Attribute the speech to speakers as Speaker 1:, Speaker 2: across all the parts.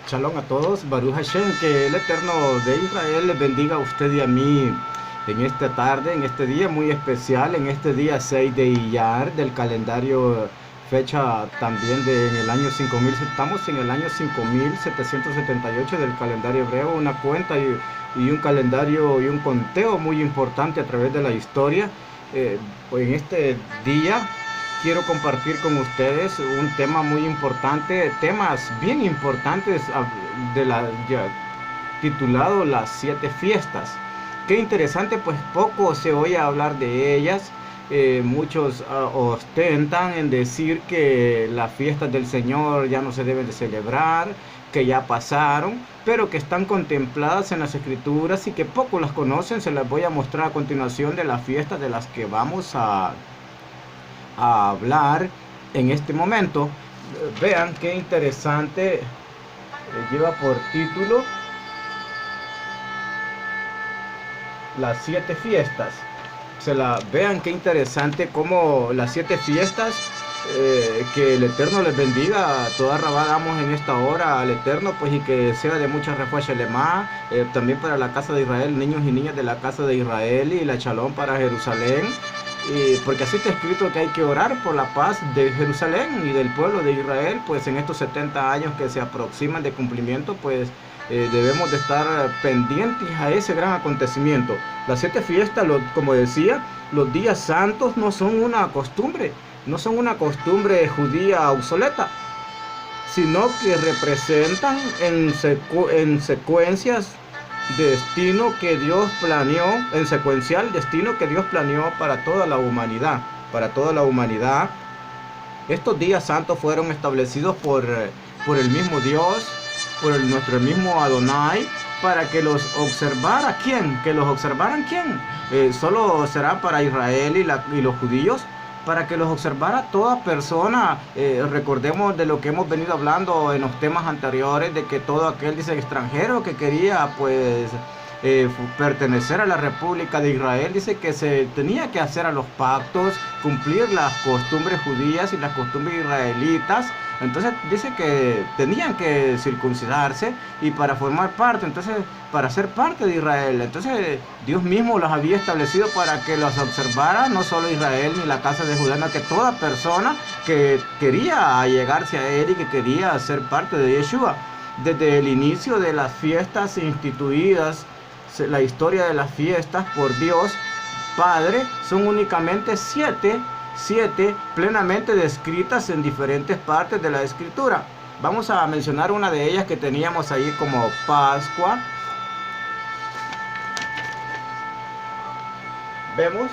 Speaker 1: Shalom a todos, Baruch Hashem, que el Eterno de Israel les bendiga a usted y a mí en esta tarde, en este día muy especial, en este día 6 de Iyar del calendario, fecha también en el año 5000, estamos en el año 5778 del calendario hebreo, una cuenta y un calendario y un conteo muy importante a través de la historia. En este día quiero compartir con ustedes un tema muy importante, temas bien importantes titulado Las Siete Fiestas. Qué interesante, pues poco se oye hablar de ellas. Muchos ostentan en decir que las fiestas del Señor ya no se deben de celebrar, que ya pasaron, pero que están contempladas en las Escrituras y que pocos las conocen. Se las voy a mostrar a continuación de las fiestas de las que vamos a hablar en este momento. Vean qué interesante, lleva por título Las Siete Fiestas. Vean qué interesante como las siete fiestas, que el Eterno les bendiga. Toda rabá damos en esta hora al Eterno, pues, y que sea de mucha refuerzo Shelema, también para la casa de Israel, niños y niñas de la casa de Israel, y la Shalom para Jerusalén. Porque así está escrito que hay que orar por la paz de Jerusalén y del pueblo de Israel, pues en estos 70 años que se aproximan de cumplimiento, pues debemos de estar pendientes a ese gran acontecimiento. Las siete fiestas, como decía, los días santos no son una costumbre, no son una costumbre judía obsoleta, sino que representan en secuencias destino que Dios planeó, en secuencial destino que Dios planeó para toda la humanidad, para toda la humanidad. Estos días santos fueron establecidos por el mismo Dios, por nuestro mismo Adonai, para que los observara. ¿Quién? Que los observaran. ¿Quién? Solo será para Israel y los judíos, para que los observara toda persona. Recordemos de lo que hemos venido hablando en los temas anteriores, de que todo aquel, dice, extranjero que quería, pues, pertenecer a la República de Israel, dice que se tenía que hacer a los pactos, cumplir las costumbres judías y las costumbres israelitas. Entonces dice que tenían que circuncidarse y para formar parte, entonces para ser parte de Israel. Entonces Dios mismo los había establecido para que los observara, no solo Israel ni la casa de Judá, sino que toda persona que quería allegarse a él y que quería ser parte de Yeshua. Desde el inicio de las fiestas instituidas, la historia de las fiestas por Dios Padre, son únicamente siete plenamente descritas en diferentes partes de la Escritura. Vamos a mencionar una de ellas que teníamos ahí como Pascua. Vemos,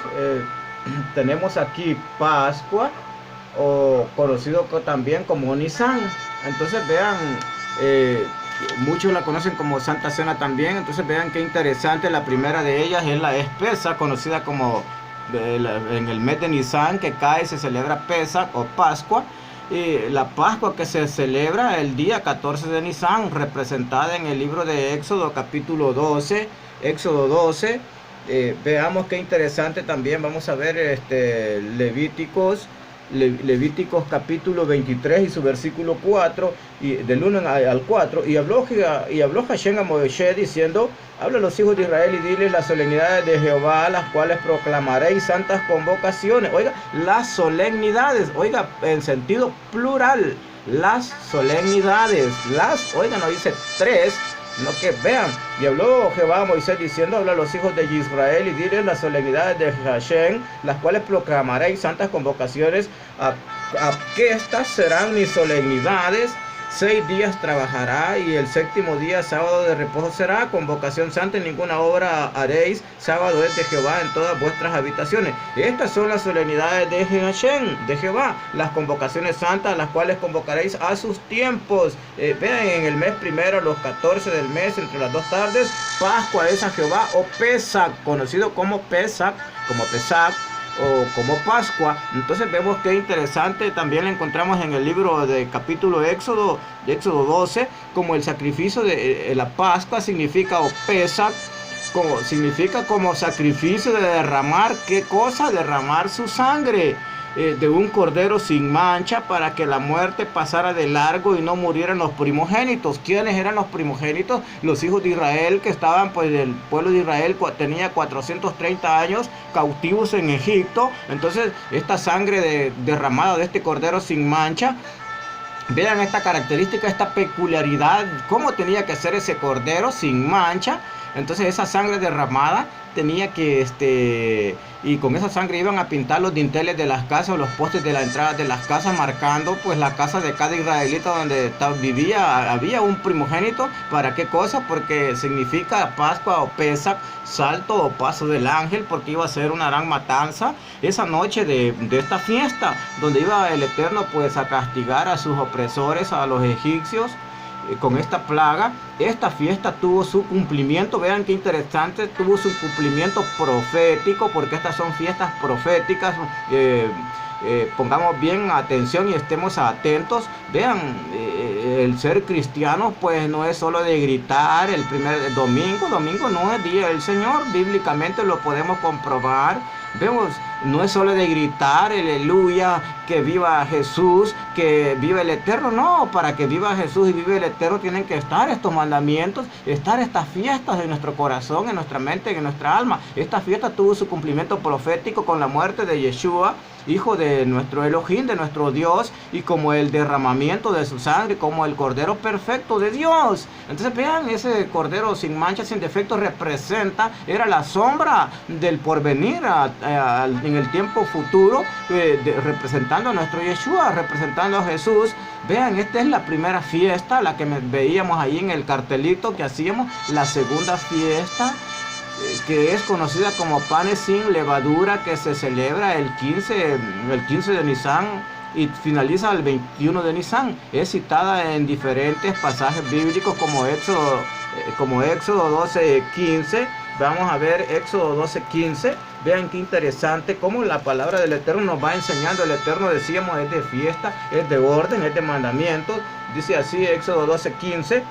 Speaker 1: tenemos aquí Pascua, o conocido también como Nisan. Entonces vean, muchos la conocen como Santa Cena también. Entonces vean qué interesante. La primera de ellas es la Pesaj, conocida como en el mes de Nisan, que cae, se celebra Pesaj o Pascua. Y la Pascua que se celebra el día 14 de Nisan, representada en el libro de Éxodo capítulo 12. Éxodo 12. Veamos qué interesante también. Vamos a ver Levíticos capítulo 23 y su versículo 4, y del 1 al 4. Y habló Hashem a Moisés diciendo: habla a los hijos de Israel y diles las solemnidades de Jehová, las cuales proclamaréis santas convocaciones. Oiga, las solemnidades, oiga, en sentido plural, las solemnidades, oiga, no dice tres, no, que vean. Y habló Jehová a Moisés diciendo: habla a los hijos de Israel y diles las solemnidades de Hashem, las cuales proclamaréis santas convocaciones. A que estas serán mis solemnidades. 6 días trabajará y el séptimo día sábado de reposo será convocación santa, y ninguna obra haréis. Sábado es de Jehová en todas vuestras habitaciones. Estas son las solemnidades de Hashem, de Jehová, las convocaciones santas, las cuales convocaréis a sus tiempos. Vean, en el mes primero, los 14 del mes, entre las 2 tardes, Pascua es a Jehová, o Pesaj, conocido como Pesaj, o como Pascua. Entonces vemos que interesante. También la encontramos en el libro de capítulo Éxodo 12, como el sacrificio de la Pascua significa, o Pesaj, significa como sacrificio de derramar, ¿qué cosa? Derramar su sangre. de un cordero sin mancha para que la muerte pasara de largo y no murieran los primogénitos. ¿Quiénes eran los primogénitos? Los hijos de Israel que estaban, pues el pueblo de Israel tenía 430 años cautivos en Egipto. Entonces esta sangre derramada de este cordero sin mancha, vean esta característica, esta peculiaridad, cómo tenía que ser ese cordero sin mancha. Entonces esa sangre derramada tenía que, y con esa sangre iban a pintar los dinteles de las casas o los postes de la entrada de las casas, marcando pues la casa de cada israelita donde vivía, había un primogénito. ¿Para qué cosa? Porque significa Pascua o Pesach, salto o paso del ángel, porque iba a ser una gran matanza esa noche de esta fiesta, donde iba el Eterno pues a castigar a sus opresores, a los egipcios, con esta plaga. Esta fiesta tuvo su cumplimiento, vean qué interesante, tuvo su cumplimiento profético, porque estas son fiestas proféticas. Pongamos bien atención y estemos atentos. Vean, el ser cristiano pues no es solo de gritar el primer domingo no es día del Señor, bíblicamente lo podemos comprobar. Vemos, no es solo de gritar aleluya, que viva Jesús, que viva el Eterno. No, para que viva Jesús y viva el Eterno tienen que estar estos mandamientos, estar estas fiestas en nuestro corazón, en nuestra mente, en nuestra alma. Esta fiesta tuvo su cumplimiento profético con la muerte de Yeshua, hijo de nuestro Elohim, de nuestro Dios, y como el derramamiento de su sangre, como el cordero perfecto de Dios. Entonces vean, ese cordero sin mancha, sin defecto, era la sombra del porvenir en el tiempo futuro, representando a nuestro Yeshua, representando a Jesús. Vean, esta es la primera fiesta, la que veíamos ahí en el cartelito que hacíamos. La segunda fiesta, que es conocida como panes sin levadura, que se celebra el 15 de Nisan y finaliza el 21 de Nisan. Es citada en diferentes pasajes bíblicos como Éxodo 12:15. Vamos a ver Éxodo 12:15. Vean qué interesante cómo la palabra del Eterno nos va enseñando. El Eterno, decíamos, es de fiesta, es de orden, es de mandamientos. Dice así Éxodo 12:15.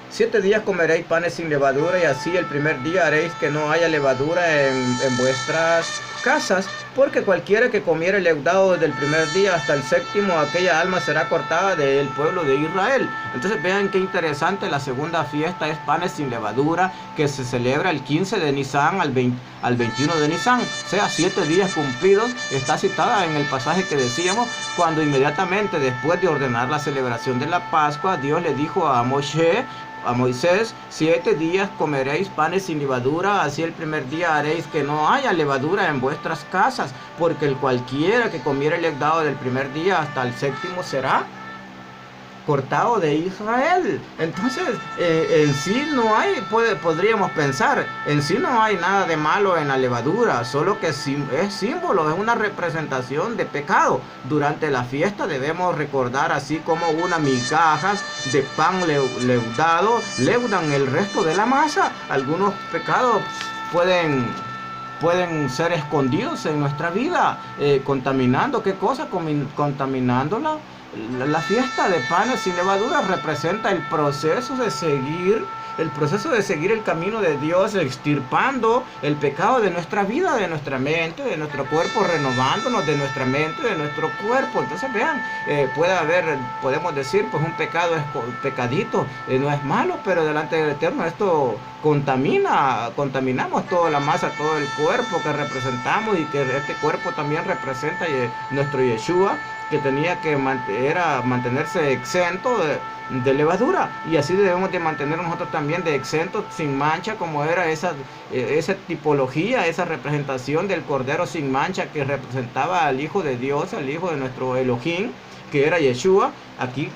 Speaker 1: 7 días comeréis panes sin levadura, y así el primer día haréis que no haya levadura en vuestras casas, porque cualquiera que comiere leudado desde el primer día hasta el séptimo, aquella alma será cortada del pueblo de Israel. Entonces vean qué interesante, la segunda fiesta es panes sin levadura, que se celebra el 15 de Nisan al 21 de Nisan, o sea, 7 días cumplidos. Está citada en el pasaje que decíamos, cuando inmediatamente después de ordenar la celebración de la Pascua, Dios le dijo a Moisés: 7 días comeréis panes sin levadura, así el primer día haréis que no haya levadura en vuestras casas, porque el cualquiera que comiere leudado del primer día hasta el séptimo será cortado de Israel. Entonces, en sí no hay, podríamos pensar, en sí no hay nada de malo en la levadura, solo que es símbolo, es una representación de pecado. Durante la fiesta debemos recordar, así como unas migajas de pan leudado leudan el resto de la masa. Algunos pecados pueden ser escondidos en nuestra vida, contaminando, ¿qué cosa? Contaminándola. La fiesta de panes sin levadura representa el proceso de seguir el camino de Dios, extirpando el pecado de nuestra vida, de nuestra mente, de nuestro cuerpo, renovándonos de nuestra mente, de nuestro cuerpo. Entonces vean, podemos decir, pues un pecado es pecadito, no es malo, pero delante del Eterno esto contaminamos toda la masa, todo el cuerpo que representamos, y que este cuerpo también representa nuestro Yeshua, que tenía que mantenerse exento de levadura, y así debemos de mantener nosotros también de exentos, sin mancha, como era esa tipología, esa representación del cordero sin mancha, que representaba al Hijo de Dios, al Hijo de nuestro Elohim, que era Yeshua. Aquí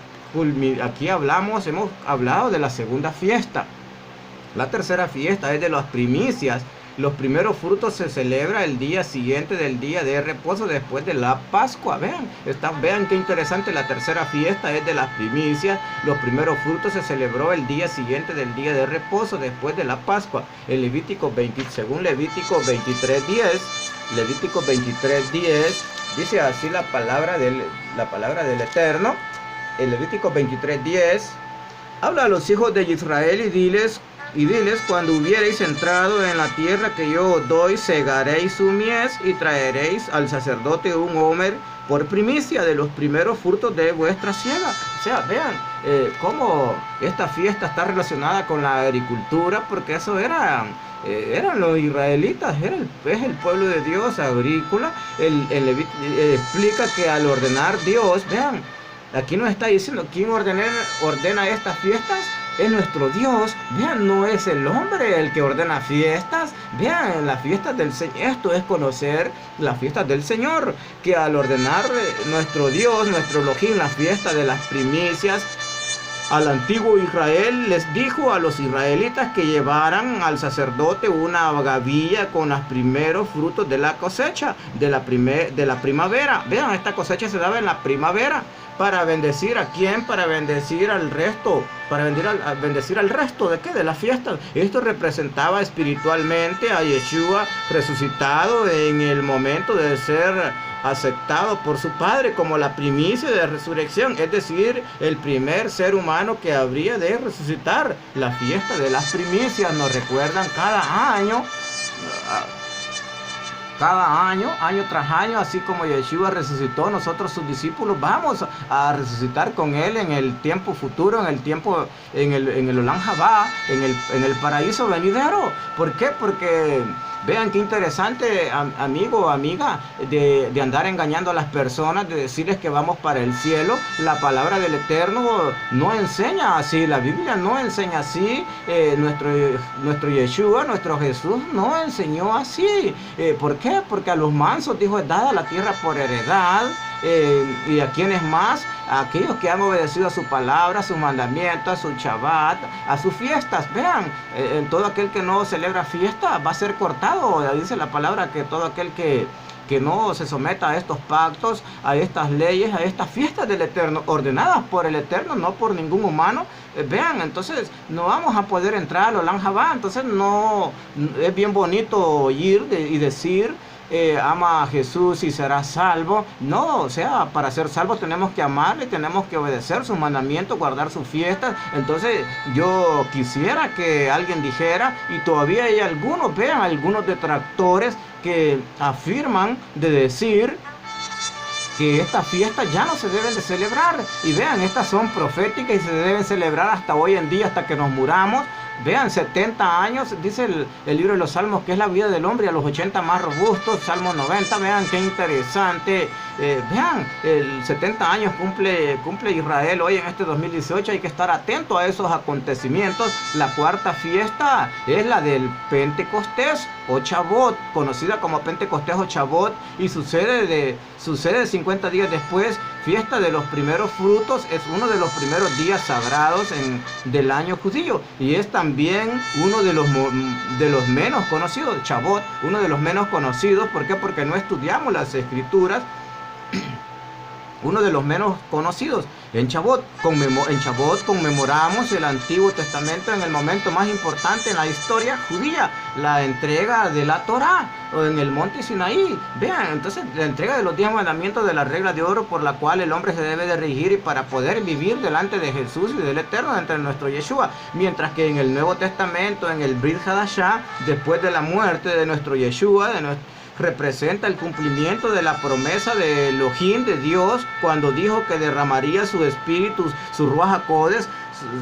Speaker 1: hemos hablado de la segunda fiesta. La tercera fiesta es de las primicias. Los primeros frutos se celebra el día siguiente del día de reposo, después de la Pascua. Vean qué interesante, la tercera fiesta es de las primicias. Los primeros frutos se celebró el día siguiente del día de reposo, después de la Pascua. Según Levítico 23:10, dice así la palabra del Eterno. En Levítico 23:10, habla a los hijos de Israel y diles: y diles, cuando hubiereis entrado en la tierra que yo os doy, segaréis su mies y traeréis al sacerdote un homer por primicia de los primeros frutos de vuestra siega. O sea, vean cómo esta fiesta está relacionada con la agricultura, porque eso eran los israelitas, es el pueblo de Dios agrícola. Explica que al ordenar Dios, vean, aquí nos está diciendo quién ordena estas fiestas. Es nuestro Dios. Vean, no es el hombre el que ordena fiestas. Vean, las fiestas del Señor. Esto es conocer las fiestas del Señor, que al ordenar nuestro Dios, nuestro Elohim, la fiesta de las primicias, al antiguo Israel les dijo a los israelitas que llevaran al sacerdote una gavilla con los primeros frutos de la cosecha de la primavera. Vean, esta cosecha se daba en la primavera. ¿Para bendecir a quién? Para bendecir al resto. Para bendecir al resto de qué? De las fiestas. Esto representaba espiritualmente a Yeshua resucitado en el momento de ser aceptado por su Padre como la primicia de la resurrección, es decir, el primer ser humano que habría de resucitar. La fiesta de las primicias nos recuerdan cada año, año tras año, así como Yeshua resucitó, nosotros sus discípulos vamos a resucitar con él en el tiempo futuro, en el Olam Habá, en el paraíso venidero. ¿Por qué? Porque vean qué interesante, amigo o amiga, de andar engañando a las personas, de decirles que vamos para el cielo. La palabra del Eterno no enseña así, la Biblia no enseña así, nuestro Yeshua, nuestro Jesús no enseñó así. ¿Por qué? Porque a los mansos, dijo, es dada la tierra por heredad. Y a quienes más, a aquellos que han obedecido a su palabra, a sus mandamientos, a su Shabbat, a sus fiestas. Vean, todo aquel que no celebra fiesta va a ser cortado. Dice la palabra que todo aquel que no se someta a estos pactos, a estas leyes, a estas fiestas del Eterno, ordenadas por el Eterno, no por ningún humano. Vean, entonces no vamos a poder entrar al Olam Habá. Entonces no es bien bonito oír y decir, ama a Jesús y serás salvo. No, o sea, para ser salvos tenemos que amarle, tenemos que obedecer sus mandamientos, guardar sus fiestas. Entonces yo quisiera que alguien dijera, y todavía hay algunos, vean, algunos detractores que afirman de decir que estas fiestas ya no se deben de celebrar. Y vean, estas son proféticas y se deben celebrar hasta hoy en día, hasta que nos muramos. Vean, 70 años, dice el libro de los Salmos, que es la vida del hombre, y a los 80 más robustos. Salmo 90, vean qué interesante. Vean, el 70 años cumple Israel hoy en este 2018. Hay que estar atento a esos acontecimientos. La cuarta fiesta es la del Pentecostés o Chabot, conocida como Pentecostés o Chabot, y sucede 50 días después. Fiesta de los primeros frutos, es uno de los primeros días sagrados del año judío, y es también uno de los menos conocidos. Chabot, uno de los menos conocidos. ¿Por qué? Porque no estudiamos las escrituras. Uno de los menos conocidos. En Chabot conmemoramos el Antiguo Testamento en el momento más importante en la historia judía, la entrega de la Torá en el monte Sinaí. Vean, entonces la entrega de los 10 mandamientos, de la regla de oro por la cual el hombre se debe de regir y para poder vivir delante de Jesús y del Eterno, entre nuestro Yeshua. Mientras que en el Nuevo Testamento, en el Brit Hadashah, después de la muerte de nuestro Yeshua, representa el cumplimiento de la promesa de Elohim, de Dios, cuando dijo que derramaría su espíritu, su Ruach HaKodesh,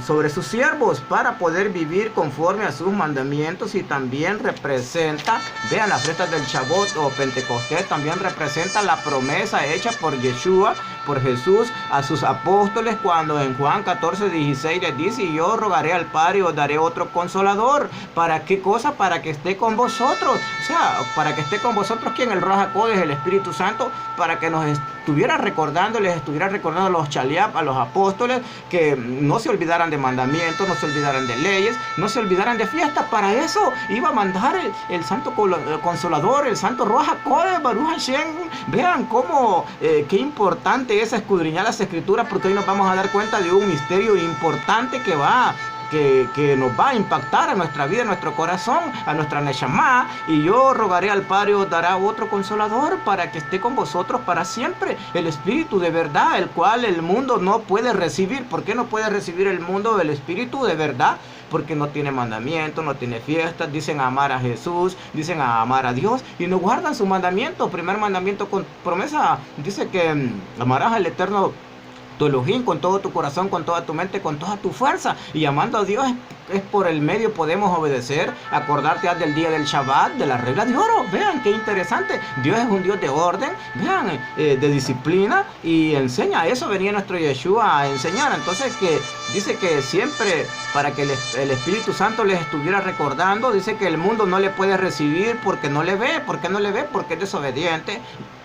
Speaker 1: sobre sus siervos para poder vivir conforme a sus mandamientos. Y también representa, vean, las fiestas del Chabot o Pentecostés también representa la promesa hecha por Yeshua, por Jesús, a sus apóstoles, cuando en Juan 14:16 les dice: y yo rogaré al Padre y os daré otro consolador. ¿Para qué cosa? Para que esté con vosotros. O sea, para que esté con vosotros, ¿quién? El Ruach HaKodesh, el Espíritu Santo, para que nos estuviera recordando a los chaliab, a los apóstoles, que no se olvidaran de mandamientos, no se olvidaran de leyes, no se olvidaran de fiestas. Para eso iba a mandar el Santo Consolador, el Santo Ruach HaKodesh, Baruch Hashem. Vean cómo, qué importante es escudriñar las Escrituras, porque hoy nos vamos a dar cuenta de un misterio importante que que nos va a impactar en nuestra vida, en nuestro corazón, a nuestra neshama. Y yo rogaré al Padre, os dará otro consolador para que esté con vosotros para siempre, el Espíritu de verdad, el cual el mundo no puede recibir. ¿Por qué no puede recibir el mundo el Espíritu de verdad? Porque no tiene mandamiento, no tiene fiestas, dicen amar a Jesús, dicen amar a Dios y no guardan su mandamiento. Primer mandamiento con promesa, dice que amarás al Eterno tu Elohim con todo tu corazón, con toda tu mente, con toda tu fuerza. Y amando a Dios es por el medio podemos obedecer. Acordarte del día del Shabbat, de la regla de oro. Vean qué interesante. Dios es un Dios de orden, vean, de disciplina, y enseña. A eso venía nuestro Yeshua a enseñar. Entonces que dice que siempre para que el Espíritu Santo les estuviera recordando, dice que el mundo no le puede recibir porque no le ve. ¿Por qué no le ve? Porque es desobediente.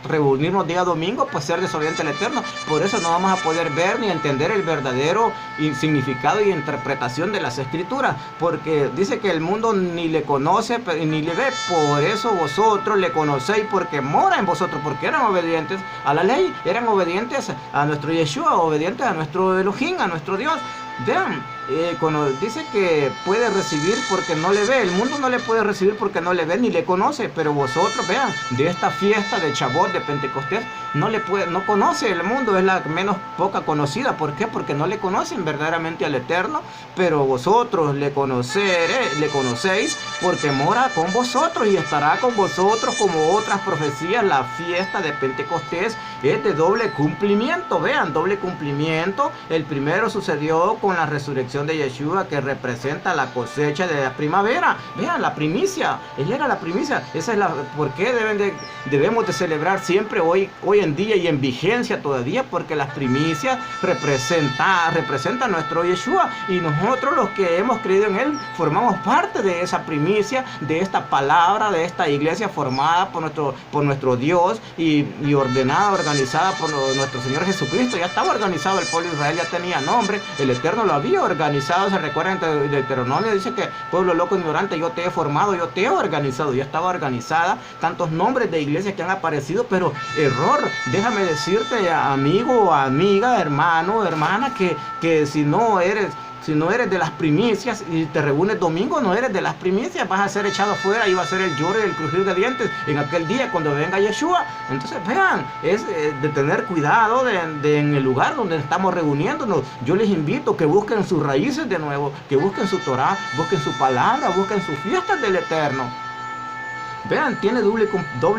Speaker 1: Reunirnos día domingo, pues ser desobediente al Eterno. Por eso no vamos a poder ver ni entender el verdadero significado y interpretación de las Escrituras, porque dice que el mundo ni le conoce ni le ve. Por eso vosotros le conocéis, porque mora en vosotros, porque eran obedientes a la ley, eran obedientes a nuestro Yeshua, obedientes a nuestro Elohim, a nuestro Dios. Vean, cuando dice que puede recibir porque no le ve, el mundo no le puede recibir porque no le ve ni le conoce, pero vosotros, vean, de esta fiesta de Shavuot, de Pentecostés, no conoce el mundo, es la menos poca conocida. ¿Por qué? Porque no le conocen verdaderamente al Eterno, pero vosotros le conocéis porque mora con vosotros y estará con vosotros. Como otras profecías, la fiesta de Pentecostés es de doble cumplimiento. Vean, doble cumplimiento. El primero sucedió con la resurrección de Yeshua, que representa la cosecha de la primavera. Vean, la primicia, él era la primicia. Esa es la por qué debemos de celebrar siempre hoy en día y en vigencia todavía, porque las primicias representan a nuestro Yeshua, y nosotros los que hemos creído en él formamos parte de esa primicia, de esta palabra, de esta iglesia formada por nuestro Dios y ordenada, organizada por nuestro Señor Jesucristo. Ya estaba organizado el pueblo de Israel, ya tenía nombre, el Eterno lo había organizado. Se recuerda en Deuteronomio, dice que pueblo loco ignorante, yo te he formado, yo te he organizado. Ya estaba organizada, tantos nombres de iglesias que han aparecido, pero error. Déjame decirte, amigo, amiga, hermano, hermana, que si no eres de las primicias y te reúnes domingo, no eres de las primicias, vas a ser echado afuera y va a ser el lloro y el crujir de dientes en aquel día cuando venga Yeshua. Entonces vean, es de tener cuidado en el lugar donde estamos reuniéndonos. Yo les invito que busquen sus raíces de nuevo, que busquen su Torah, busquen su palabra, busquen sus fiestas del Eterno. Vean, tiene doble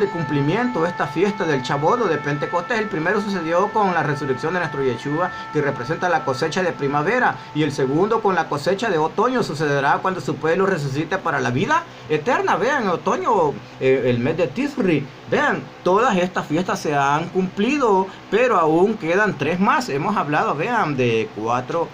Speaker 1: cumplimiento esta fiesta del Shavuot o de Pentecostés. El primero sucedió con la resurrección de nuestro Yeshua, que representa la cosecha de primavera, y el segundo con la cosecha de otoño. Sucederá cuando su pueblo resucite para la vida eterna. Vean, en otoño, el mes de Tisri. Vean, todas estas fiestas se han cumplido, pero aún quedan 3 más. Hemos hablado, vean, de 4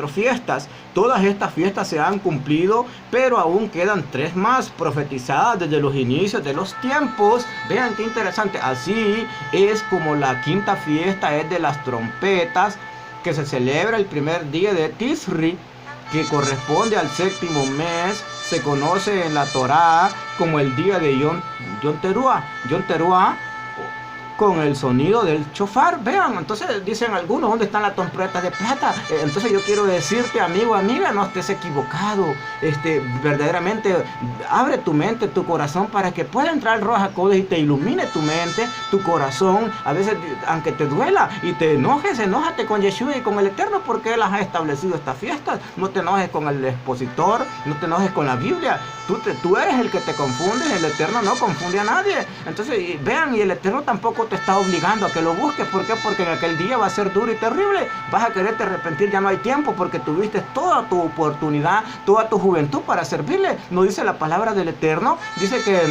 Speaker 1: fiestas. Todas estas fiestas se han cumplido, pero aún quedan 3 más profetizadas desde los inicios de los tiempos. Vean qué interesante. Así es como la quinta fiesta es de las trompetas, que se celebra el primer día de Tisri, que corresponde al 7º mes. Se conoce en la Torá como el día de Yom Teruah, con el sonido del shofar. Vean, entonces dicen algunos, ¿dónde están las trompetas de plata? Entonces yo quiero decirte, amigo, amiga, no estés equivocado. Verdaderamente abre tu mente, tu corazón, para que pueda entrar el Ruach HaKodesh y te ilumine tu mente, tu corazón. A veces, aunque te duela y te enojes, enójate con Yeshua y con el Eterno, porque Él ha establecido estas fiestas. No te enojes con el expositor, no te enojes con la Biblia. Tú eres el que te confunde, el Eterno no confunde a nadie. Entonces, vean, y el Eterno tampoco te está obligando a que lo busques. ¿Por qué? Porque en aquel día va a ser duro y terrible. Vas a quererte arrepentir, ya no hay tiempo, porque tuviste toda tu oportunidad, toda tu juventud para servirle. No dice la palabra del Eterno, dice que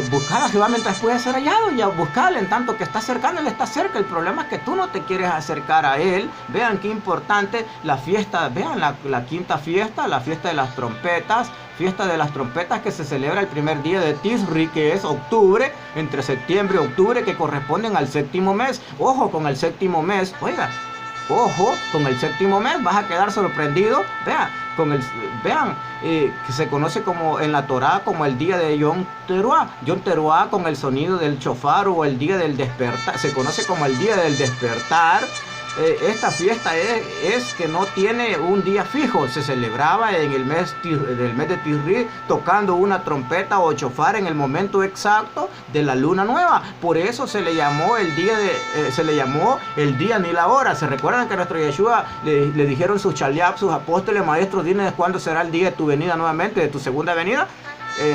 Speaker 1: buscar a Jehová mientras puede ser hallado, y a buscarle en tanto que está cercano. Él está cerca. El problema es que tú no te quieres acercar a Él. Vean qué importante la fiesta. Vean la quinta fiesta, la fiesta de las trompetas. Fiesta de las trompetas, que se celebra el primer día de Tisri, que es octubre, entre septiembre y octubre, que corresponden al 7º mes. Ojo con el 7º mes. Oiga, ojo con el 7º mes. Vas a quedar sorprendido. Vean, que se conoce como en la Torá como el día de Yom Teruah, con el sonido del shofar, o el día del despertar. Se conoce como el día del despertar, esta fiesta es que no tiene un día fijo. Se celebraba en el mes de Tisri, tocando una trompeta o chofar en el momento exacto de la luna nueva. Por eso se le llamó el día ni la hora. Se recuerdan que a nuestro Yeshua le dijeron sus chaliab, sus apóstoles: maestro, dinos cuándo será el día de tu venida nuevamente, de tu segunda venida.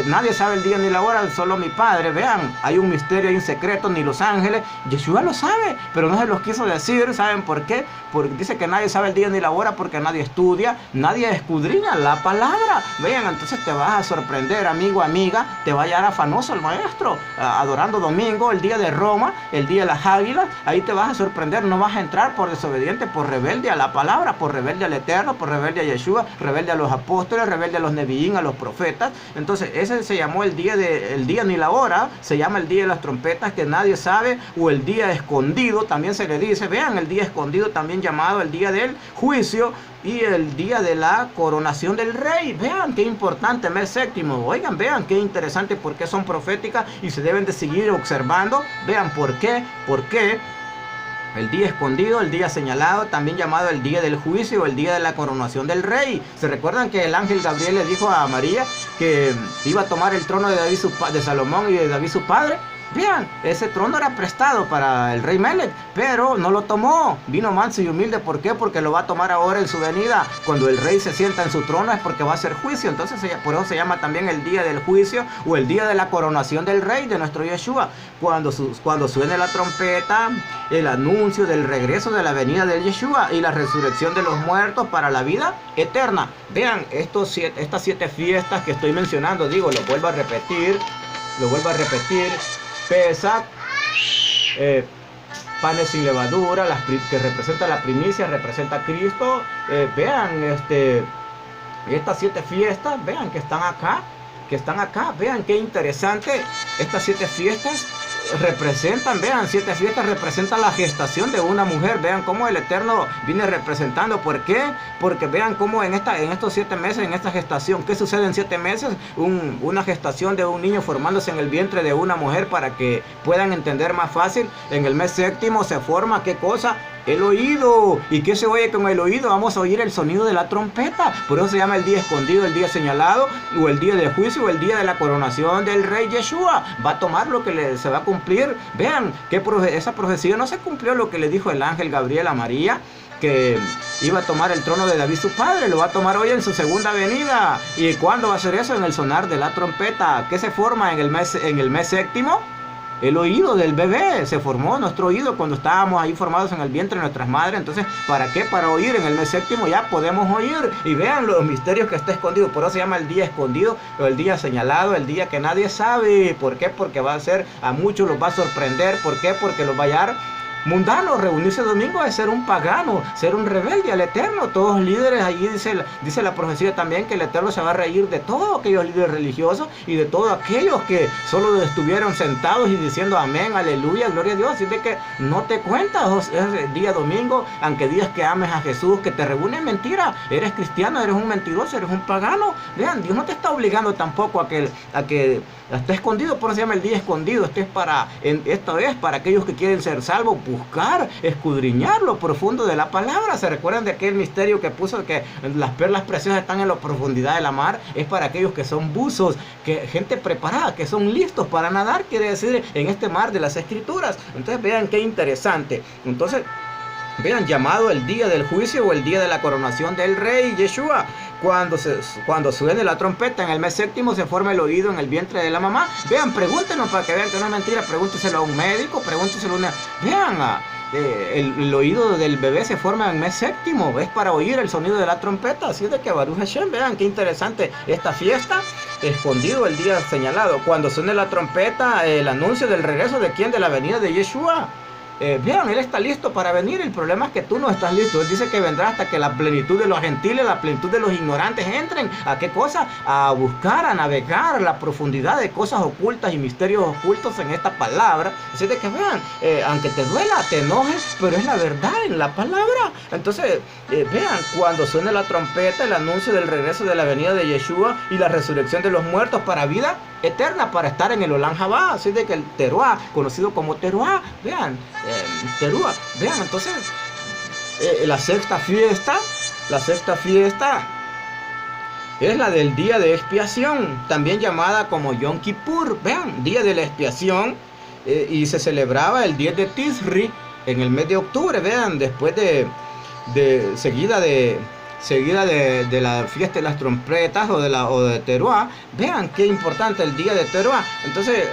Speaker 1: Nadie sabe el día ni la hora, solo mi Padre. Vean, hay un misterio, hay un secreto, ni los ángeles. Yeshua lo sabe, pero no se los quiso decir. ¿Saben por qué? Porque dice que nadie sabe el día ni la hora, porque nadie estudia, nadie escudriña la palabra. Vean, entonces te vas a sorprender, amigo, amiga. Te va a hallar afanoso el maestro, adorando domingo, el día de Roma, el día de las águilas. Ahí te vas a sorprender, no vas a entrar por desobediente, por rebelde a la palabra, por rebelde al Eterno, por rebelde a Yeshua, rebelde a los apóstoles, rebelde a los neviín, a los profetas. Entonces ese se llamó el día ni la hora. Se llama el día de las trompetas, que nadie sabe, o el día escondido también se le dice. Vean, el día escondido también llamado el día del juicio y el día de la coronación del rey. Vean qué importante, mes séptimo. Oigan, vean qué interesante, porque son proféticas y se deben de seguir observando. Vean por qué el día escondido, el día señalado, también llamado el día del juicio o el día de la coronación del rey. ¿Se recuerdan que el ángel Gabriel le dijo a María que iba a tomar el trono de David, de Salomón y de David su padre? Vean, ese trono era prestado para el rey Melech, pero no lo tomó. Vino manso y humilde. ¿Por qué? Porque lo va a tomar ahora en su venida. Cuando el rey se sienta en su trono es porque va a ser juicio. Entonces por eso se llama también el día del juicio o el día de la coronación del rey, de nuestro Yeshua. Cuando suene la trompeta, el anuncio del regreso de la venida del Yeshua y la resurrección de los muertos para la vida eterna. Vean, estas 7 fiestas que estoy mencionando, lo vuelvo a repetir. Pesach, panes sin levadura, que representa la primicia, representa a Cristo. Vean, estas 7 fiestas, vean que están acá, vean qué interesante. Estas 7 fiestas representan, vean, 7 fiestas representan la gestación de una mujer. Vean cómo el Eterno viene representando. ¿Por qué? Porque vean cómo en estos 7 meses, en esta gestación, ¿qué sucede en 7 meses? Una gestación de un niño formándose en el vientre de una mujer. Para que puedan entender más fácil, en el mes séptimo se forma, ¿qué cosa? El oído. ¿Y qué se oye con el oído? Vamos a oír el sonido de la trompeta. Por eso se llama el día escondido, el día señalado, o el día de juicio, o el día de la coronación del rey Yeshua. Va a tomar lo que se va a cumplir. Vean, esa profecía no se cumplió, lo que le dijo el ángel Gabriel a María, que iba a tomar el trono de David su padre. Lo va a tomar hoy en su segunda venida. ¿Y cuándo va a ser eso? En el sonar de la trompeta. ¿Qué se forma en el mes séptimo? El oído del bebé. Se formó nuestro oído cuando estábamos ahí formados en el vientre de nuestras madres. Entonces, ¿para qué? Para oír. En el mes séptimo ya podemos oír. Y vean los misterios que está escondido. Por eso se llama el día escondido, o el día señalado, el día que nadie sabe. ¿Por qué? Porque a muchos los va a sorprender. ¿Por qué? Porque los va a hallar mundano. Reunirse domingo es ser un pagano, ser un rebelde al Eterno. Todos líderes, allí dice la profecía también, que el Eterno se va a reír de todos aquellos líderes religiosos y de todos aquellos que solo estuvieron sentados y diciendo amén, aleluya, gloria a Dios. Así de que no te cuentas, es el día domingo, aunque digas que ames a Jesús, que te reúne, mentira. Eres cristiano, eres un mentiroso, eres un pagano. Vean, Dios no te está obligando tampoco a que esté escondido. Por eso se llama el día escondido. Esto es para aquellos que quieren ser salvos, buscar, escudriñar lo profundo de la palabra. ¿Se recuerdan de aquel misterio que puso, que las perlas preciosas están en la profundidad de la mar? Es para aquellos que son buzos, gente preparada, que son listos para nadar, quiere decir, en este mar de las escrituras. Entonces vean qué interesante. Entonces vean, llamado el día del juicio o el día de la coronación del rey Yeshua. Cuando suene la trompeta en el mes séptimo, se forma el oído en el vientre de la mamá. Vean, pregúntenos para que vean que no es mentira. Pregúnteselo a un médico, pregúnteselo a una... Vean, el oído del bebé se forma en el mes séptimo. Es para oír el sonido de la trompeta. Así de que Baruch Hashem, vean qué interesante esta fiesta. Escondido el día señalado. Cuando suene la trompeta, el anuncio del regreso de quién, de la venida de Yeshua. Vean, Él está listo para venir. El problema es que tú no estás listo. Él dice que vendrá hasta que la plenitud de los gentiles, la plenitud de los ignorantes entren. ¿A qué cosa? A buscar, a navegar la profundidad de cosas ocultas y misterios ocultos en esta palabra. Así de que vean, aunque te duela, te enojes, pero es la verdad en la palabra. Entonces, vean, cuando suene la trompeta, el anuncio del regreso de la venida de Yeshua y la resurrección de los muertos para vida eterna, para estar en el Olam Jabá. Así de que el Teruá, conocido como Teruá, vean, Teruá, vean, entonces La sexta fiesta es la del día de expiación, también llamada como Yom Kippur, vean, día de la expiación, y se celebraba el 10 de Tisri en el mes de octubre, vean, después seguida de la fiesta de las trompetas o de Teruá. Vean qué importante el día de Teruá. Entonces,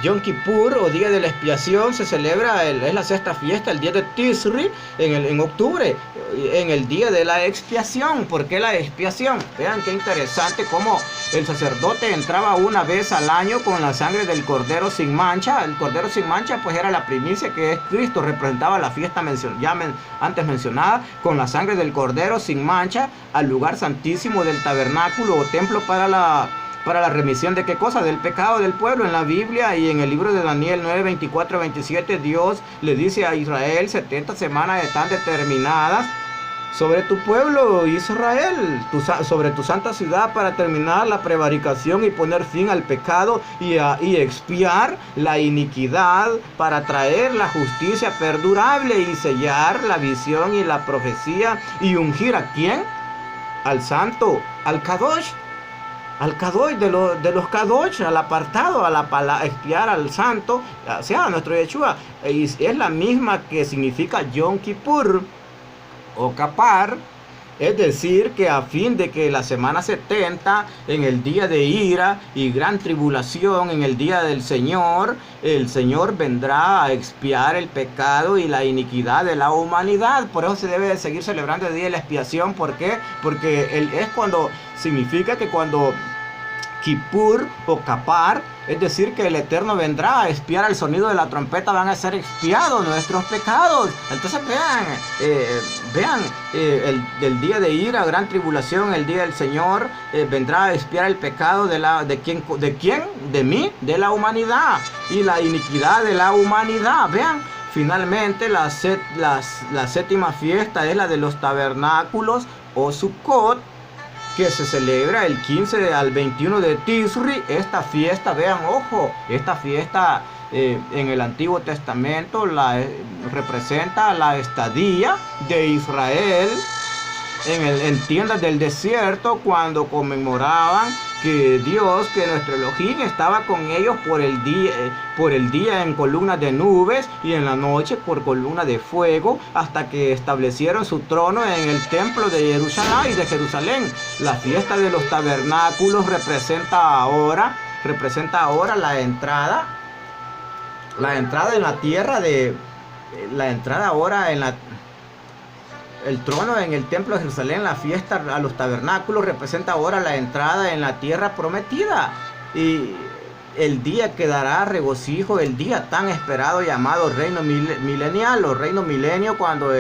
Speaker 1: Yom Kippur o día de la expiación se celebra, es la sexta fiesta, el día de Tisri en octubre, en el día de la expiación. ¿Por qué la expiación? Vean qué interesante cómo el sacerdote entraba una vez al año con la sangre del cordero sin mancha. El cordero sin mancha pues era la primicia, que es Cristo, representaba la fiesta antes mencionada, con la sangre del cordero sin mancha al lugar santísimo del tabernáculo o templo para la remisión de qué cosa, del pecado del pueblo. En la Biblia y en el libro de Daniel 9, 24, 27, Dios le dice a Israel: 70 semanas están determinadas sobre tu pueblo Israel, sobre tu santa ciudad, para terminar la prevaricación y poner fin al pecado y expiar la iniquidad, para traer la justicia perdurable y sellar la visión y la profecía, y ungir ¿a quién? Al santo, al Kadosh de los Kadosh, al apartado, a expiar al santo, o sea, a nuestro Yeshua. Es la misma que significa Yom Kippur o Kapar, es decir, que a fin de que la semana 70, en el día de ira y gran tribulación, en el día del Señor, el Señor vendrá a expiar el pecado y la iniquidad de la humanidad. Por eso se debe de seguir celebrando el día de la expiación. ¿Por qué? Porque significa que cuando Kippur o Kapar, es decir, que el Eterno vendrá a expiar al sonido de la trompeta, van a ser expiados nuestros pecados. Entonces vean, el día de ira, gran tribulación, el día del Señor, vendrá a expiar el pecado ¿de quién? De mí, de la humanidad, y la iniquidad de la humanidad. Vean, finalmente la séptima fiesta es la de los tabernáculos o Sukkot, que se celebra el 15 al 21 de Tisri. Esta fiesta, vean, ojo, esta fiesta en el Antiguo Testamento representa la estadía de Israel en tiendas del desierto, cuando conmemoraban que nuestro Elohim estaba con ellos por el día en columnas de nubes y en la noche por columna de fuego, hasta que establecieron su trono en el templo de Jerusalén. La fiesta de los tabernáculos representa ahora la entrada en la tierra el trono en el templo de Jerusalén. La fiesta a los tabernáculos representa ahora la entrada en la tierra prometida, y el día que dará regocijo, el día tan esperado llamado reino milenial o reino milenio, cuando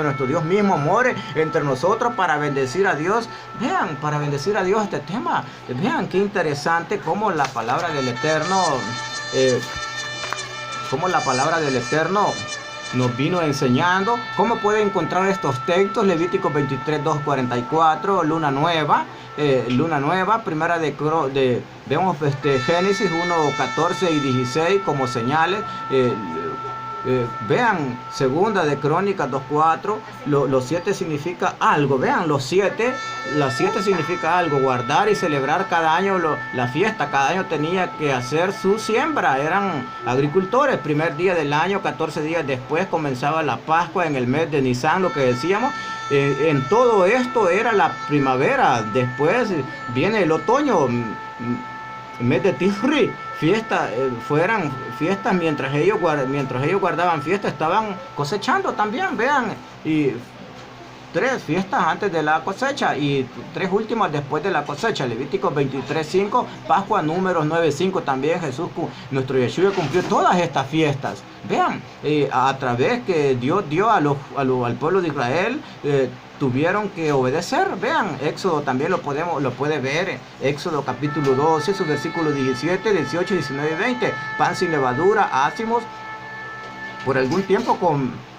Speaker 1: nuestro Dios mismo more entre nosotros para bendecir a Dios. Vean, para bendecir a Dios este tema. Vean qué interesante cómo la palabra del Eterno nos vino enseñando. ¿Cómo puede encontrar estos textos? Levítico 23, 2, 44, luna nueva, primera vemos Génesis 1, 14 y 16 como señales. Vean, segunda de Crónicas 2:4, los 7 significa algo. Vean, las 7 significa algo, guardar y celebrar cada año la fiesta. Cada año tenía que hacer su siembra, eran agricultores. Primer día del año, 14 días después comenzaba la Pascua en el mes de Nisan, lo que decíamos. En todo esto era la primavera. Después viene el otoño, mes de Tisri, fueran fiestas. Mientras ellos guardaban fiesta, estaban cosechando también. Vean, y 3 fiestas antes de la cosecha y 3 últimas después de la cosecha. Levíticos 23:5, Pascua, Números 9:5. También Jesús, nuestro Yeshua, cumplió todas estas fiestas. Vean, a través que Dios dio al pueblo de Israel, tuvieron que obedecer. Vean, Éxodo también lo puede ver. Éxodo capítulo 12, sus versículos 17, 18, 19 y 20. Pan sin levadura, ácimos, por algún tiempo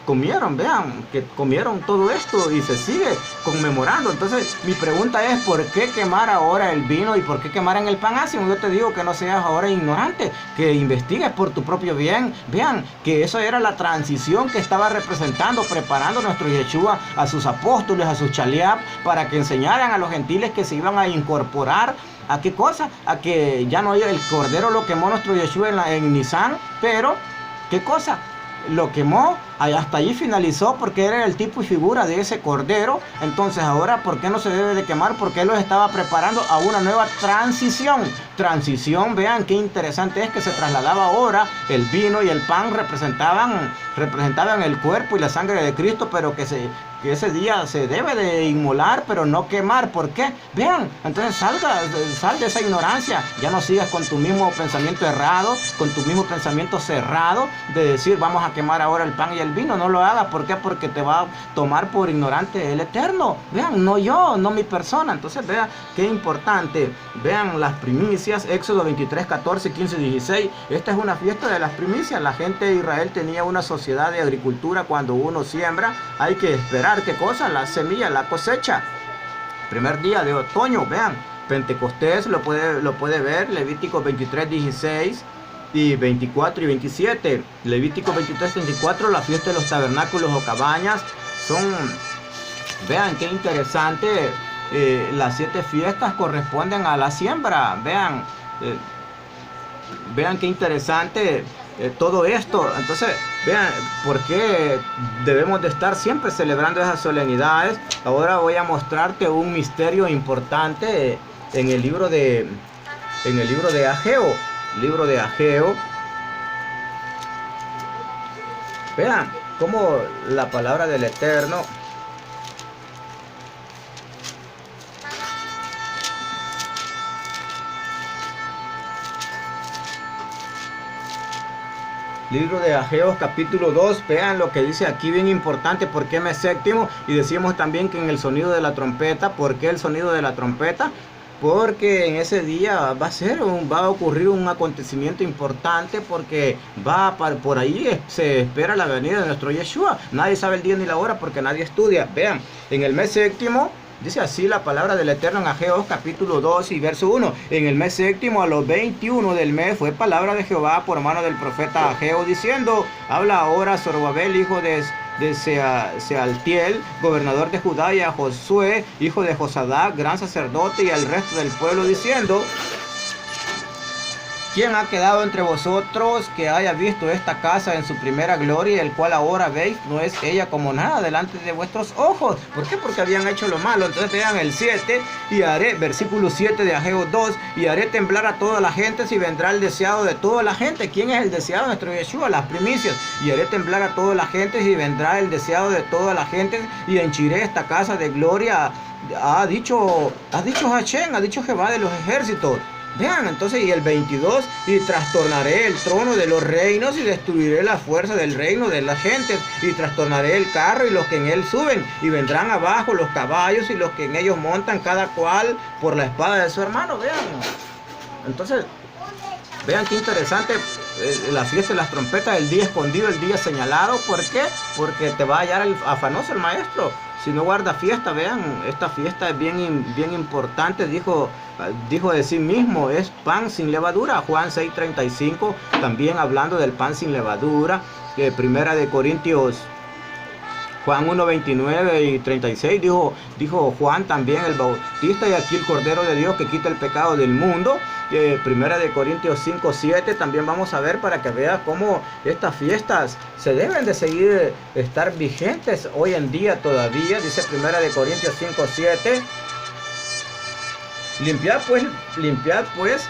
Speaker 1: comieron, vean, que comieron todo esto y se sigue conmemorando. Entonces mi pregunta es, ¿por qué quemar ahora el vino y por qué quemar en el pan ácimo? Yo te digo que no seas ahora ignorante, que investigues por tu propio bien. Vean que eso era la transición que estaba representando, preparando nuestro Yeshua a sus apóstoles, a sus chaliab, para que enseñaran a los gentiles que se iban a incorporar. ¿A qué cosa? A que ya no, el cordero lo quemó nuestro Yeshua en Nisan, pero ¿qué cosa? Lo quemó, hasta allí finalizó, porque era el tipo y figura de ese cordero. Entonces ahora, ¿por qué no se debe de quemar? Porque él los estaba preparando a una nueva transición. Vean qué interesante es que se trasladaba ahora. El vino y el pan representaban el cuerpo y la sangre de Cristo, pero que ese día se debe de inmolar, pero no quemar. ¿Por qué? Vean, entonces sal de esa ignorancia. Ya no sigas con tu mismo pensamiento errado, con tu mismo pensamiento cerrado, de decir vamos a quemar ahora el pan y el vino. No lo hagas. ¿Por qué? Porque te va a tomar por ignorante el Eterno. Vean, no yo, no mi persona. Entonces vean qué importante. Vean las primicias, Éxodo 23, 14, 15, 16. Esta es una fiesta de las primicias. La gente de Israel tenía una sociedad de agricultura. Cuando uno siembra, hay que esperar, ¿qué cosa? La semilla, la cosecha. Primer día de otoño, vean. Pentecostés lo puede ver, Levítico 23, 16 y 24 y 27. Levítico 23, 24, la fiesta de los tabernáculos o cabañas. Vean qué interesante, las 7 fiestas corresponden a la siembra. Vean qué interesante todo esto. Entonces, vean por qué debemos de estar siempre celebrando esas solemnidades. Ahora voy a mostrarte un misterio importante en el libro de Ageo. Libro de Ageo. Vean cómo la palabra del Eterno Libro de Ageo, capítulo 2, vean lo que dice aquí, bien importante, ¿por qué mes séptimo? Y decimos también que en el sonido de la trompeta. ¿Por qué el sonido de la trompeta? Porque en ese día va a ocurrir un acontecimiento importante, porque por ahí se espera la venida de nuestro Yeshua. Nadie sabe el día ni la hora porque nadie estudia. Vean, en el mes séptimo, dice así la palabra del Eterno en Ageo capítulo 2 y verso 1. En el mes séptimo, a los 21 del mes, fue palabra de Jehová por mano del profeta Ageo, diciendo: habla ahora Zorobabel, hijo de Sealtiel, gobernador de Judá, y a Josué, hijo de Josadac, gran sacerdote, y al resto del pueblo, diciendo: ¿quién ha quedado entre vosotros que haya visto esta casa en su primera gloria, el cual ahora veis? No es ella como nada delante de vuestros ojos. ¿Por qué? Porque habían hecho lo malo. Entonces vean el 7, y haré, versículo 7 de Ageo 2, y haré temblar a toda la gente, y vendrá el deseado de toda la gente. ¿Quién es el deseado? Nuestro Yeshua, las primicias. Y haré temblar a toda la gente, y vendrá el deseado de toda la gente, y henchiré esta casa de gloria. Ha dicho Hashem, ha dicho Jehová de los ejércitos. Vean, entonces, y el 22, y trastornaré el trono de los reinos, y destruiré la fuerza del reino de las gentes, y trastornaré el carro y los que en él suben, y vendrán abajo los caballos y los que en ellos montan, cada cual por la espada de su hermano. Vean, entonces, vean qué interesante la fiesta de las trompetas, el día escondido, el día señalado. ¿Por qué? Porque te va a hallar afanoso el maestro si no guarda fiesta. Vean, esta fiesta es bien importante. Dijo de sí mismo, es pan sin levadura. Juan 6:35, también hablando del pan sin levadura. Primera de Corintios, Juan 1:29 y 36, dijo Juan también el Bautista, y aquí el Cordero de Dios que quita el pecado del mundo. Primera de Corintios 5:7, también vamos a ver, para que veas cómo estas fiestas se deben de seguir, estar vigentes hoy en día todavía. Dice Primera de Corintios 5:7, limpiad pues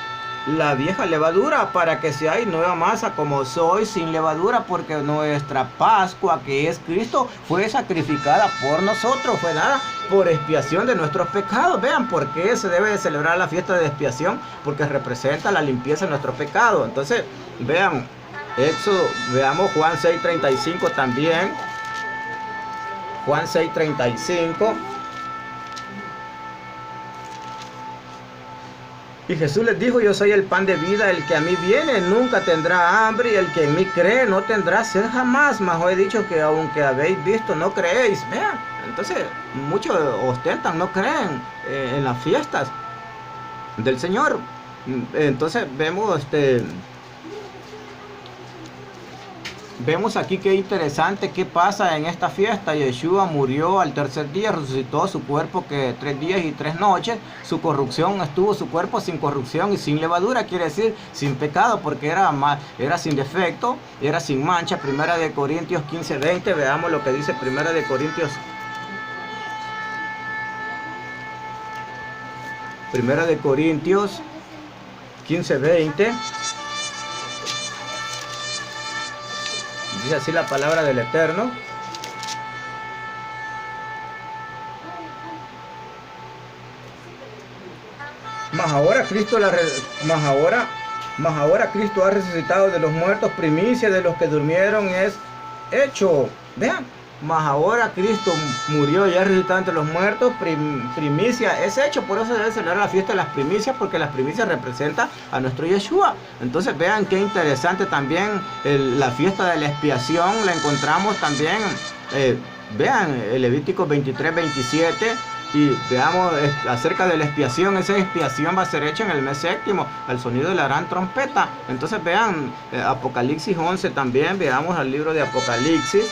Speaker 1: la vieja levadura, para que seáis nueva masa como sois, sin levadura, porque nuestra Pascua, que es Cristo, fue sacrificada por nosotros, fue dada por expiación de nuestros pecados. Vean por qué se debe de celebrar la fiesta de expiación, porque representa la limpieza de nuestros pecados. Entonces, vean Éxodo, veamos Juan 6:35 también. Juan 6:35. Y Jesús les dijo, yo soy el pan de vida, el que a mí viene nunca tendrá hambre, y el que en mí cree no tendrá sed jamás. Mas os he dicho que aunque habéis visto, no creéis. Vean, entonces muchos ostentan, no creen en las fiestas del Señor. Entonces vemos aquí qué interesante qué pasa en esta fiesta. Yeshua murió al tercer día, resucitó su cuerpo que 3 días y 3 noches. Su corrupción estuvo su cuerpo sin corrupción y sin levadura, quiere decir sin pecado, porque era sin defecto, era sin mancha. Primera de Corintios 15:20, veamos lo que dice Primera de Corintios 15:20. Dice así la palabra del Eterno. Mas ahora Cristo ha resucitado de los muertos, primicia de los que durmieron es hecho. Vean, mas ahora Cristo murió y ha resucitado entre los muertos, primicia es hecho. Por eso se debe celebrar la fiesta de las primicias, porque las primicias representan a nuestro Yeshua. Entonces vean qué interesante también la fiesta de la expiación, la encontramos también, vean el Levítico 23:27, y veamos acerca de la expiación. Esa expiación va a ser hecha en el mes séptimo, al sonido de la gran trompeta. Entonces vean Apocalipsis 11 también, veamos el libro de Apocalipsis.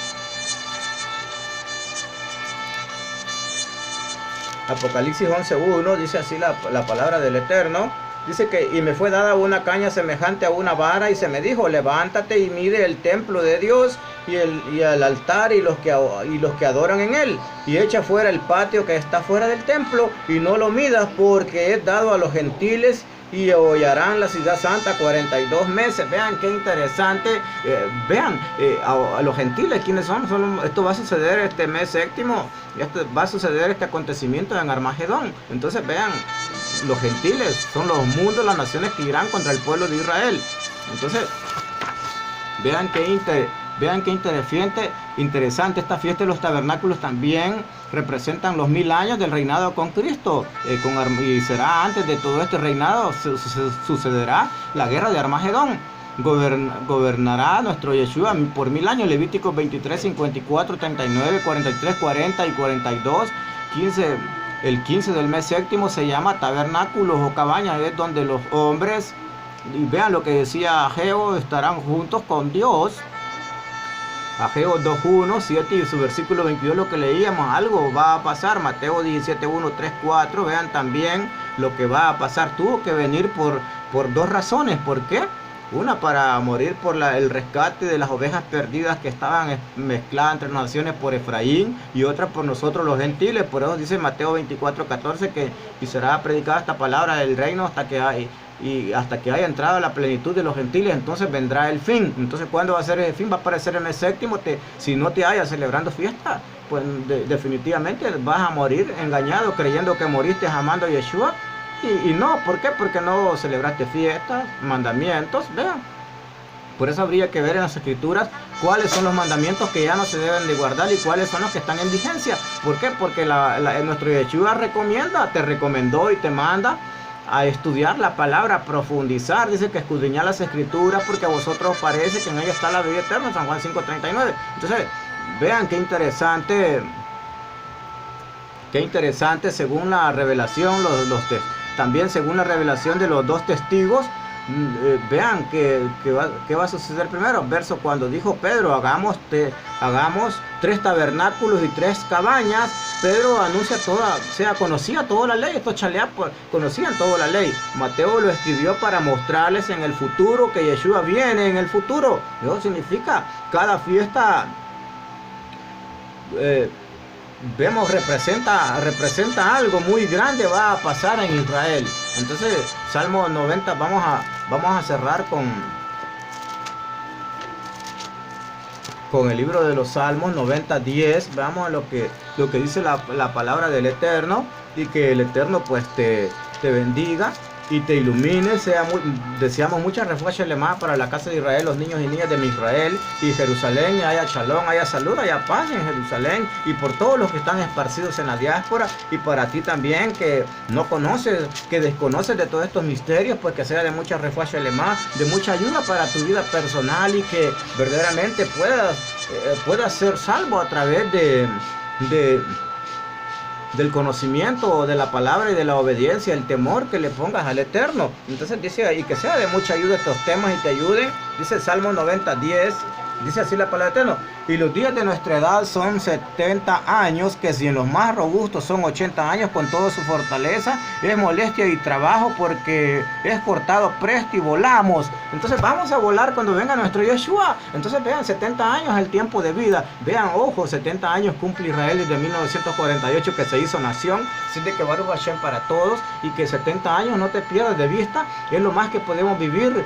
Speaker 1: Apocalipsis 11:1 dice así la palabra del Eterno. Dice que, y me fue dada una caña semejante a una vara, y se me dijo, levántate y mide el templo de Dios y el altar y los que adoran en él, y echa fuera el patio que está fuera del templo, y no lo midas, porque es dado a los gentiles, y hollarán la ciudad santa 42 meses. Vean qué interesante. Vean a los gentiles quiénes son. Esto va a suceder este mes séptimo, va a suceder este acontecimiento en Armagedón. Entonces vean, los gentiles son los mundos, las naciones que irán contra el pueblo de Israel. Entonces vean qué interesante esta fiesta de los tabernáculos. También representan los 1000 años del reinado con Cristo, y será antes de todo este reinado sucederá la guerra de Armagedón. Gobernará nuestro Yeshua por 1000 años. Levíticos 23, 54, 39, 43, 40 y 42. El 15 del mes séptimo se llama tabernáculos o cabañas, es donde los hombres, y vean lo que decía Ageo, estarán juntos con Dios. Ageo 2:1, 7 y su versículo 22, lo que leíamos, algo va a pasar. Mateo 17:1, 3, 4, vean también lo que va a pasar. Tuvo que venir por 2 razones. ¿Por qué? Una, para morir por el rescate de las ovejas perdidas que estaban mezcladas entre naciones por Efraín, y otra por nosotros los gentiles. Por eso dice Mateo 24:14 que y será predicada esta palabra del reino hasta que haya entrado la plenitud de los gentiles, entonces vendrá el fin. Entonces, ¿cuándo va a ser el fin? Va a aparecer en el séptimo. Si no te hayas celebrando fiesta, pues definitivamente vas a morir engañado, creyendo que moriste amando a Yeshua. Y no, ¿por qué? Porque no celebraste fiestas, mandamientos. Vean, por eso habría que ver en las escrituras cuáles son los mandamientos que ya no se deben de guardar y cuáles son los que están en vigencia. ¿Por qué? Porque nuestro Yeshua te recomendó y te manda a estudiar la palabra, a profundizar. Dice que escudriñar las escrituras, porque a vosotros os parece que en ella está la vida eterna, San Juan 5:39. Entonces, vean qué interesante según la revelación, también según la revelación de los 2 testigos. Vean qué va a suceder primero. Verso cuando dijo Pedro, hagamos 3 tabernáculos y 3 cabañas. Pedro conocía toda la ley. Estos chaleas conocían toda la ley. Mateo lo escribió para mostrarles en el futuro que Yeshua viene en el futuro. Eso significa cada fiesta, vemos, representa algo muy grande va a pasar en Israel. Entonces, Salmo 90, vamos a cerrar con el libro de los Salmos 90:10. Veamos lo que dice la palabra del Eterno, y que el Eterno pues te bendiga y te ilumine. Deseamos mucha refuerzo más para la casa de Israel, los niños y niñas de Israel y Jerusalén. Haya shalom, haya salud, haya paz en Jerusalén y por todos los que están esparcidos en la diáspora, y para ti también que no conoces, que desconoces de todos estos misterios, pues que sea de mucha refuerzo más, de mucha ayuda para tu vida personal, y que verdaderamente puedas ser salvo a través del conocimiento de la palabra y de la obediencia, el temor que le pongas al Eterno. Entonces dice, y que sea de mucha ayuda estos temas y te ayuden. Dice el Salmo 90:10, dice así la palabra del Eterno: y los días de nuestra edad son 70 años, que si en los más robustos son 80 años, con toda su fortaleza, es molestia y trabajo, porque es cortado presto y volamos. Entonces vamos a volar cuando venga nuestro Yeshua. Entonces vean, 70 años es el tiempo de vida. Vean, ojo, 70 años cumple Israel desde 1948 que se hizo nación. Así de que Baruch Hashem para todos, y que 70 años no te pierdas de vista, es lo más que podemos vivir,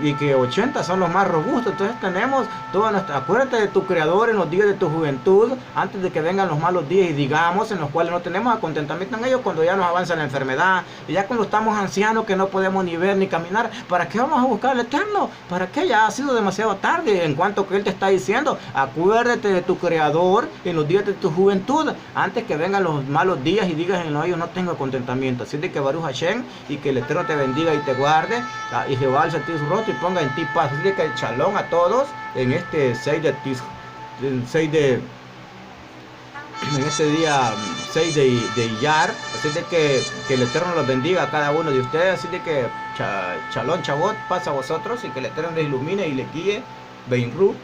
Speaker 1: y que 80 son los más robustos. Entonces tenemos toda nuestra, acuérdate de tu Creador en los días de tu juventud, antes de que vengan los malos días, y digamos, en los cuales no tenemos contentamiento en ellos, cuando ya nos avanza la enfermedad, y ya cuando estamos ancianos que no podemos ni ver ni caminar. ¿Para qué vamos a buscar al Eterno? ¿Para qué? Ya ha sido demasiado tarde. En cuanto que Él te está diciendo, acuérdate de tu Creador en los días de tu juventud, antes que vengan los malos días y digas, en ellos no tengo contentamiento. Así de que Baruch Hashem, y que el Eterno te bendiga y te guarde, y Jehová alce ti su rostro y ponga en ti paz. Así de que shalom a todos en este 6 de en este día 6 de Iyar. Así de que el Eterno los bendiga a cada uno de ustedes. Así de que shalom, chavot, paz a vosotros, y que el Eterno les ilumine y les guíe. Benru.